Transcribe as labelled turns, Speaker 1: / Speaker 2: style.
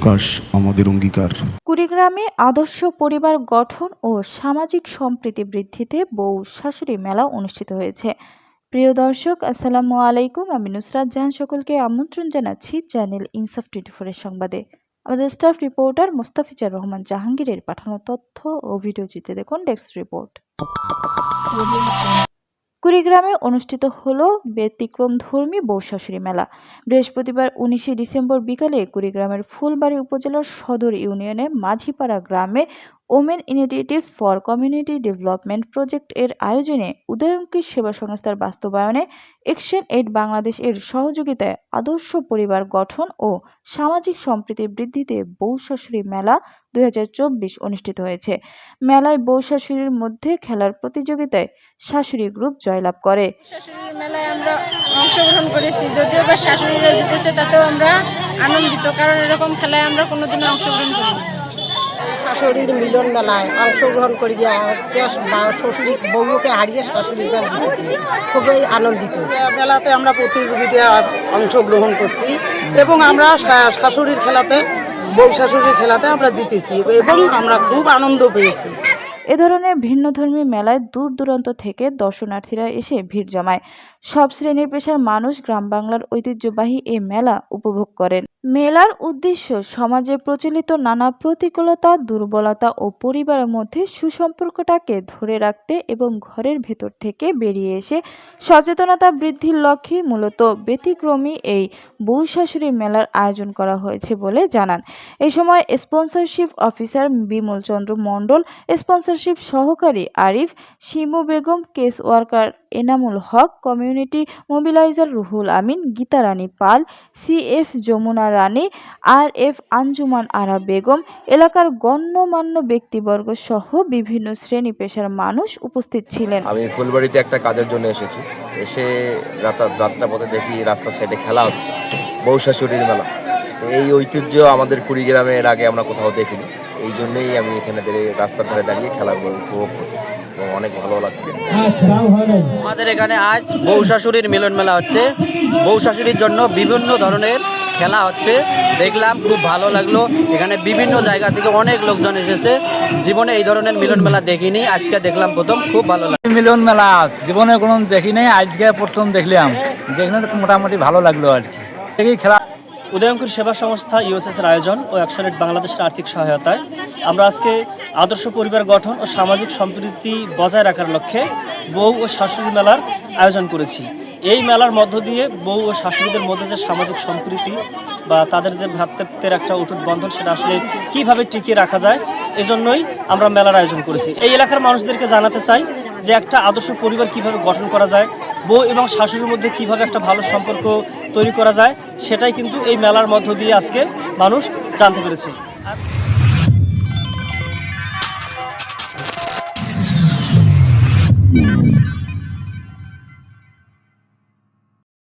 Speaker 1: প্রকাশ আমাদের অঙ্গীকার।
Speaker 2: কুড়িগ্রামে আদর্শ পরিবার গঠন ও সামাজিক সম্প্রীতি বৃদ্ধিতে বউ শাশুড়ি মেলা অনুষ্ঠিত হয়েছে। প্রিয় দর্শক, আসসালামু আলাইকুম। আমি নুসরাত জাহান সকলকে আমন্ত্রণ জানাচ্ছি চ্যানেল ইনসাফ 24 এর সংবাদে। আমাদের স্টাফ রিপোর্টার মোস্তাফিজুর রহমান জাহাঙ্গীরের পাঠানো তথ্য ও ভিডিও চিত্রে দেখুন ডেস্ক রিপোর্ট। কুড়িগ্রামে অনুষ্ঠিত হলো ব্যতিক্রমধর্মী বউ শাশুড়ি মেলা। বৃহস্পতিবার 19 ডিসেম্বর বিকালে কুড়িগ্রামের ফুলবাড়ী উপজেলার সদর ইউনিয়নের মাঝিপাড়া গ্রামে women initiatives for community development project এর আয়োজনে উদয়ঙ্কিত সেবা সংস্থার বাস্তবায়নে অ্যাকশন এইড বাংলাদেশ এর সহযোগিতায় আদর্শ পরিবার গঠন ও সামাজিক সম্প্রীতি বৃদ্ধিতে বউ শাশুড়ি মেলা 2024 অনুষ্ঠিত হয়েছে। মেলায় বউ শাশুড়ির মধ্যে খেলার প্রতিযোগিতায় শাশুড়ি গ্রুপ জয়লাভ করে।
Speaker 3: শাশুড়ি মেলায় আমরা অংশগ্রহণ করেছি, যদিও বা শাশুড়িরা জিতেছে তাতেও আমরা আনন্দিত, কারণ এরকম খেলায় আমরা কোনোদিনও অংশগ্রহণ করিনি।
Speaker 4: শাশুড়ির মিলন মেলায় অংশগ্রহণ করি, আজকে শ্বশুরি বউকে হারিয়ে শাশুড়িরা জিতেছি, খুবই আনন্দিত।
Speaker 5: মেলাতে আমরা প্রতিযোগিতায় অংশগ্রহণ করছি এবং আমরা শাশুড়ির খেলাতে, বউ শাশুড়ির খেলাতে আমরা জিতেছি এবং আমরা খুব আনন্দ পেয়েছি।
Speaker 2: এ ধরনের ভিন্নধর্মী মেলায় দূর দূরান্ত থেকে দর্শনার্থীরা এসে ভিড় জমায়। সব শ্রেণীর পেশার মানুষ গ্রাম বাংলার ঐতিহ্যবাহী এই মেলা উপভোগ করেন। মেলার উদ্দেশ্য সমাজে প্রচলিত নানা প্রতিকূলতা, দুর্বলতা ও পরিবারের মধ্যে সুসম্পর্কটাকে ধরে রাখতে এবং ঘরের ভেতর থেকে বেরিয়ে এসে সচেতনতা বৃদ্ধির লক্ষ্যে মূলত ব্যতিক্রমী এই বউ শাশুড়ি মেলার আয়োজন করা হয়েছে বলে জানান। এই সময় স্পন্সরশিপ অফিসার বিমল চন্দ্র মণ্ডল, স্পন্সরশিপ সহকারী Arif, Shimu Begum, case worker Enamul Haque, community mobiliser Ruhul Amin, Gita রানী পাল, সিএফ যমুনা রানী, RF আঞ্জুমান আরা বেগম, এলাকার গণ্যমান্য ব্যক্তিবর্গ সহ বিভিন্ন শ্রেণী পেশার মানুষ উপস্থিত ছিলেন।
Speaker 6: আমি ফুলবাড়িতে একটা কাজের জন্য এসেছি। এসে যাত্রাপথে দেখি রাস্তার সাইডে খেলা হচ্ছে বউ শাশুড়ির মেলা। এই ঐতিহ্য আমাদের কুড়িগ্রামে এর আগে আমরা কোথাও দেখিনি। এই জন্যই আমি এখানে রাস্তার ধারে দাঁড়িয়ে খেলাগুলো উপভোগ করছি এবং অনেক ভালো লাগছে।
Speaker 7: আমাদের এখানে আজ বউ শাশুড়ির মিলন মেলা হচ্ছে। বউ শাশুড়ির জন্য বিভিন্ন ধরনের খেলা হচ্ছে, দেখলাম খুব ভালো লাগলো। এখানে বিভিন্ন জায়গা থেকে অনেক লোকজন এসেছে। জীবনে এই ধরনের মিলন মেলা দেখিনি, আজকে দেখলাম প্রথম, খুব ভালো লাগলো।
Speaker 8: মিলন মেলা জীবনে কোনো দেখিনি, আজকে প্রথম দেখলাম, দেখলে মোটামুটি ভালো লাগলো আর কি। খেলা
Speaker 9: উদয়ঙ্কিত সেবা সংস্থা ইউএসএস এর আয়োজন ও অ্যাকশন এইড বাংলাদেশের আর্থিক সহায়তায় আমরা আজকে আদর্শ পরিবার গঠন ও সামাজিক সম্প্রীতি বজায় রাখার লক্ষ্যে বউ ও শাশুড়ি মেলার আয়োজন করেছি। এই মেলার মধ্য দিয়ে বউ ও শাশুড়িদের মধ্যে যে সামাজিক সম্প্রীতি বা তাদের যে ভ্রাতৃত্বের একটা অটুট বন্ধন, সেটা আসলে কীভাবে টিকিয়ে রাখা যায়, এজন্যই আমরা মেলার আয়োজন করেছি। এই এলাকার মানুষদেরকে জানাতে চাই যে একটা আদর্শ পরিবার কিভাবে গঠন করা যায়, বউ এবং শাশুড়ির মধ্যে কিভাবে একটা ভালো সম্পর্ক তৈরি করা যায়, সেটাই কিন্তু এই মেলার মধ্য দিয়ে আজকে মানুষ জানতে পেরেছে।